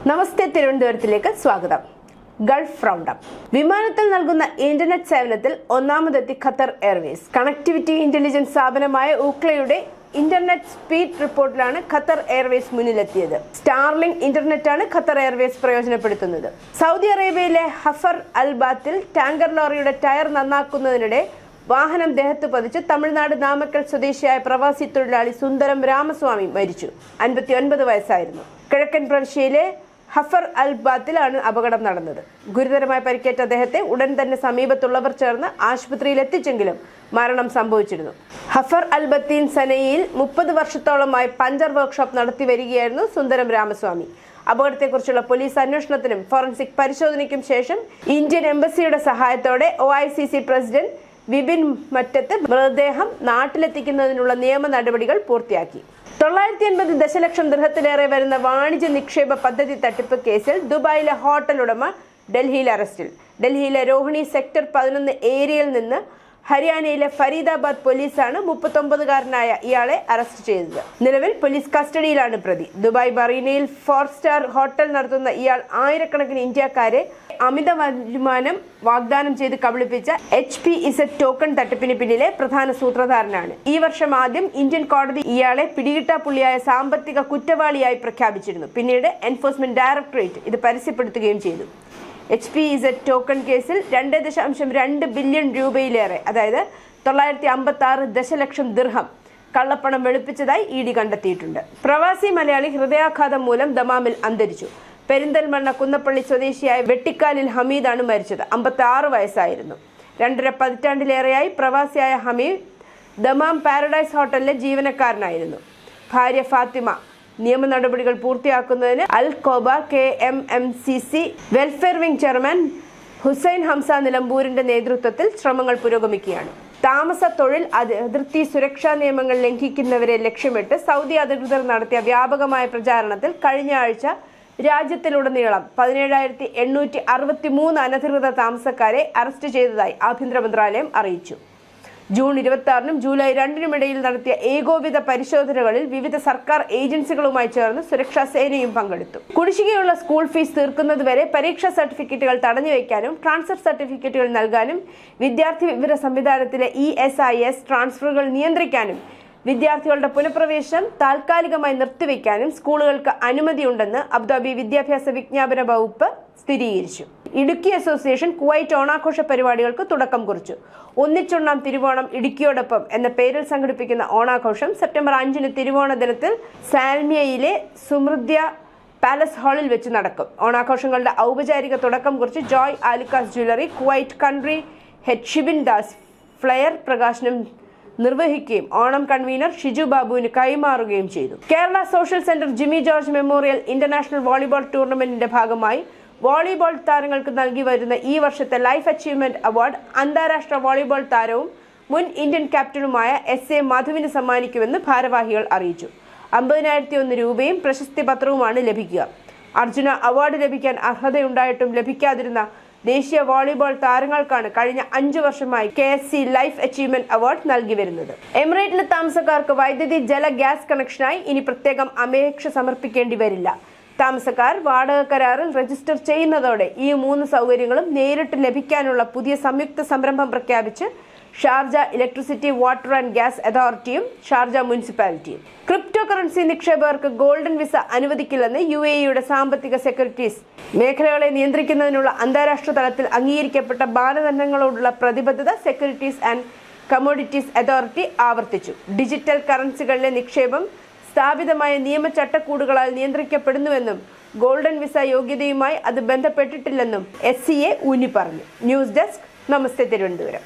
നമസ്തേ തിരുവനന്തപുരത്തിലേക്ക് സ്വാഗതം. Gulf roundup. വിമാനത്തിൽ നൽകുന്ന ഇന്റർനെറ്റ് സേവനത്തിൽ ഒന്നാമതെത്തി ഖത്തർ എയർവേസ്. കണക്ടിവിറ്റി ഇന്റലിജൻസ് സ്ഥാപനമായ ഊക്ലയുടെ ഇന്റർനെറ്റ് സ്പീഡ് റിപ്പോർട്ടിലാണ് ഖത്തർ എയർവേസ് മുന്നിലെത്തിയത്. സ്റ്റാർലിങ്ക് ഇന്റർനെറ്റാണ് ഖത്തർ എയർവേസ് പ്രയോജനപ്പെടുത്തുന്നത്. സൗദി അറേബ്യയിലെ ഹഫർ അൽ ബാത്തിൽ ടാങ്കർ ലോറിയുടെ ടയർ നന്നാക്കുന്നതിനിടെ വാഹനം ദേഹത്ത് പതിച്ച് തമിഴ്നാട് നാമക്കൽ സ്വദേശിയായ പ്രവാസി തൊഴിലാളി സുന്ദരം രാമസ്വാമി മരിച്ചു. 59 വയസ്സായിരുന്നു. കിഴക്കൻ പ്രവിശ്യയിലെ ഹഫർ അൽ ബാത്തിലാണ് അപകടം നടന്നത്. ഗുരുതരമായി പരിക്കേറ്റ അദ്ദേഹത്തെ ഉടൻ തന്നെ സമീപത്തുള്ളവർ ചേർന്ന് ആശുപത്രിയിൽ എത്തിച്ചെങ്കിലും മരണം സംഭവിച്ചിരുന്നു. ഹഫർ അൽ ബത്തീൻ സനയിൽ 30 വർഷത്തോളമായി പഞ്ചർ വർക്ക്ഷോപ്പ് നടത്തി വരികയായിരുന്നു സുന്ദരം രാമസ്വാമി. അപകടത്തെക്കുറിച്ചുള്ള പോലീസ് അന്വേഷണത്തിനും ഫോറൻസിക് പരിശോധനയ്ക്കും ശേഷം ഇന്ത്യൻ എംബസിയുടെ സഹായത്തോടെ OICC പ്രസിഡന്റ് വിപിൻ മറ്റത്ത് മൃതദേഹം നാട്ടിലെത്തിക്കുന്നതിനുള്ള നിയമ നടപടികൾ പൂർത്തിയാക്കി. 980 ദശലക്ഷം ദിർഹത്തിലേറെ വരുന്ന വാണിജ്യ നിക്ഷേപ പദ്ധതി തട്ടിപ്പ് കേസിൽ ദുബായിലെ ഹോട്ടൽ ഉടമ ഡൽഹിയിൽ അറസ്റ്റിൽ. ഡൽഹിയിലെ രോഹിണി സെക്ടർ 11 ഏരിയയിൽ നിന്ന് ഹരിയാനയിലെ ഫരീദാബാദ് പോലീസാണ് 39-കാരനായ ഇയാളെ അറസ്റ്റ് ചെയ്തത്. നിലവിൽ പോലീസ് കസ്റ്റഡിയിലാണ് പ്രതി. ദുബായ് മറീനയിൽ 4 സ്റ്റാർ ഹോട്ടൽ നടത്തുന്ന ഇയാൾ ആയിരക്കണക്കിന് ഇന്ത്യക്കാരെ അമിത വരുമാനം വാഗ്ദാനം ചെയ്ത് കബളിപ്പിച്ച HPZ ടോക്കൺ തട്ടിപ്പിന് പിന്നിലെ പ്രധാന സൂത്രധാരനാണ്. ഈ വർഷം ആദ്യം ഇന്ത്യൻ കോടതി ഇയാളെ പിടികിട്ടാപ്പുള്ളിയായ സാമ്പത്തിക കുറ്റവാളിയായി പ്രഖ്യാപിച്ചിരുന്നു. പിന്നീട് എൻഫോഴ്സ്മെന്റ് ഡയറക്ടറേറ്റ് ഇത് പരസ്യപ്പെടുത്തുകയും ചെയ്തു. HPZ ടോക്കൺ കേസിൽ 2.2 ബില്യൺ രൂപയിലേറെ, അതായത് 956 ദശലക്ഷം ദിർഹം കള്ളപ്പണം വെളുപ്പിച്ചതായി ED കണ്ടെത്തിയിട്ടുണ്ട്. പ്രവാസി മലയാളി ഹൃദയാഘാതം മൂലം ദമാമിൽ അന്തരിച്ചു. പെരിന്തൽമണ്ണ കുന്നപ്പള്ളി സ്വദേശിയായ വെട്ടിക്കാലിൽ ഹമീദാണ് മരിച്ചത്. 56 വയസ്സായിരുന്നു. 2.5 പതിറ്റാണ്ടിലേറെയായി പ്രവാസിയായ ഹമീദ് ദമാം പാരഡൈസ് ഹോട്ടലിലെ ജീവനക്കാരനായിരുന്നു. ഭാര്യ ഫാത്തിമ നിയമ നടപടികൾ പൂർത്തിയാക്കുന്നതിന് Al Khobar KMMCC welfare wing chairman Hussain Hamza നിലമ്പൂരിന്റെ നേതൃത്വത്തിൽ ശ്രമങ്ങൾ പുരോഗമിക്കുകയാണ്. താമസ തൊഴിൽ അതിർത്തി സുരക്ഷാ നിയമങ്ങൾ ലംഘിക്കുന്നവരെ ലക്ഷ്യമിട്ട് സൗദി അധികൃതർ നടത്തിയ വ്യാപകമായ പ്രചാരണത്തിൽ കഴിഞ്ഞ ആഴ്ച രാജ്യത്തിലുടനീളം 17,863 അനധികൃത താമസക്കാരെ അറസ്റ്റ് ചെയ്തതായി ആഭ്യന്തര മന്ത്രാലയം അറിയിച്ചു. ജൂൺ 26-നും ജൂലൈ 2-നും ഇടയിൽ നടത്തിയ ഏകോപിത പരിശോധനകളിൽ വിവിധ സർക്കാർ ഏജൻസികളുമായി ചേർന്ന് സുരക്ഷാ സേനയും പങ്കെടുത്തു. കുടിശ്ശികയുള്ള സ്കൂൾ ഫീസ് തീർക്കുന്നതുവരെ പരീക്ഷാ സർട്ടിഫിക്കറ്റുകൾ തടഞ്ഞുവെക്കാനും ട്രാൻസ്ഫർ സർട്ടിഫിക്കറ്റുകൾ നൽകാനും വിദ്യാർത്ഥി വിവര സംവിധാനത്തിലെ ESIS ട്രാൻസ്ഫറുകൾ നിയന്ത്രിക്കാനും വിദ്യാർത്ഥികളുടെ പുനഃപ്രവേശനം താൽക്കാലികമായി നിർത്തിവെക്കാനും സ്കൂളുകൾക്ക് അനുമതിയുണ്ടെന്ന് അബുദാബി വിദ്യാഭ്യാസ വിജ്ഞാപന വകുപ്പ് സ്ഥിരീകരിച്ചു. ഇടുക്കി അസോസിയേഷൻ കുവൈറ്റ് ഓണാഘോഷ പരിപാടികൾക്ക് തുടക്കം കുറിച്ചു. ഒന്നിച്ചൊണ്ണാം തിരുവോണം ഇടുക്കിയോടൊപ്പം എന്ന പേരിൽ സംഘടിപ്പിക്കുന്ന ഓണാഘോഷം സെപ്റ്റംബർ 5-ന് തിരുവോണ ദിനത്തിൽ സാൽമിയയിലെ സുമൃദ്ധ്യ പാലസ് ഹാളിൽ വെച്ച് നടക്കും. ഓണാഘോഷങ്ങളുടെ ഔപചാരിക തുടക്കം കുറിച്ച് Joy Alukkas jewellery Kuwait country head Shibin Das flyer പ്രകാശനം നിർവഹിക്കുകയും ഓണം കൺവീനർ ഷിജു ബാബുവിന് കൈമാറുകയും ചെയ്തു. Kerala social centre Jimmy George memorial international volleyball ടൂർണമെന്റിന്റെ ഭാഗമായി വോളിബോൾ താരങ്ങൾക്ക് നൽകി വരുന്ന ഈ വർഷത്തെ ലൈഫ് അച്ചീവ്മെന്റ് അവാർഡ് അന്താരാഷ്ട്ര വോളിബോൾ താരവും മുൻ ഇന്ത്യൻ ക്യാപ്റ്റനുമായ SA മധുവിന് സമ്മാനിക്കുമെന്ന് ഭാരവാഹികൾ അറിയിച്ചു. 50,001 രൂപയും പ്രശസ്തി പത്രവുമാണ് ലഭിക്കുക. അർജുന അവാർഡ് ലഭിക്കാൻ അർഹതയുണ്ടായിട്ടും ലഭിക്കാതിരുന്ന ദേശീയ വോളിബോൾ താരങ്ങൾക്കാണ് കഴിഞ്ഞ 5 വർഷമായി KSC ലൈഫ് അച്ചീവ്മെന്റ് അവാർഡ് നൽകി വരുന്നത്. എമിറേറ്റിലെ താമസക്കാർക്ക് വൈദ്യുതി ജല ഗ്യാസ് കണക്ഷനായി ഇനി പ്രത്യേകം അപേക്ഷ സമർപ്പിക്കേണ്ടി വരില്ല. താമസക്കാർ വാടക കരാറിൽ രജിസ്റ്റർ ചെയ്യുന്നതോടെ ഈ 3 സൗകര്യങ്ങളും നേരിട്ട് ലഭിക്കാനുള്ള പുതിയ സംയുക്ത സംരംഭം പ്രഖ്യാപിച്ച് Sharjah electricity water and gas അതോറിറ്റിയും ഷാർജ മുനിസിപ്പാലിറ്റിയും. ക്രിപ്റ്റോ കറൻസി നിക്ഷേപകർക്ക് ഗോൾഡൻ വിസ അനുവദിക്കില്ലെന്ന് UAEയുടെ സാമ്പത്തിക സെക്യൂരിറ്റീസ് മേഖലകളെ നിയന്ത്രിക്കുന്നതിനുള്ള അന്താരാഷ്ട്ര തലത്തിൽ അംഗീകരിക്കപ്പെട്ട മാനദണ്ഡങ്ങളോടുള്ള പ്രതിബദ്ധത സെക്യൂരിറ്റീസ് ആൻഡ് കമ്മോഡിറ്റീസ് അതോറിറ്റി ആവർത്തിച്ചു. ഡിജിറ്റൽ കറൻസികളിലെ നിക്ഷേപം സ്ഥാപിതമായ നിയമ ചട്ടക്കൂടുകളാൽ നിയന്ത്രിക്കപ്പെടുന്നുവെന്നും ഗോൾഡൻ വിസ യോഗ്യതയുമായി അത് ബന്ധപ്പെട്ടിട്ടില്ലെന്നും SCA ഊന്നി പറഞ്ഞു. ന്യൂസ് ഡെസ്ക് നമസ്തേ തിരുവനന്തപുരം.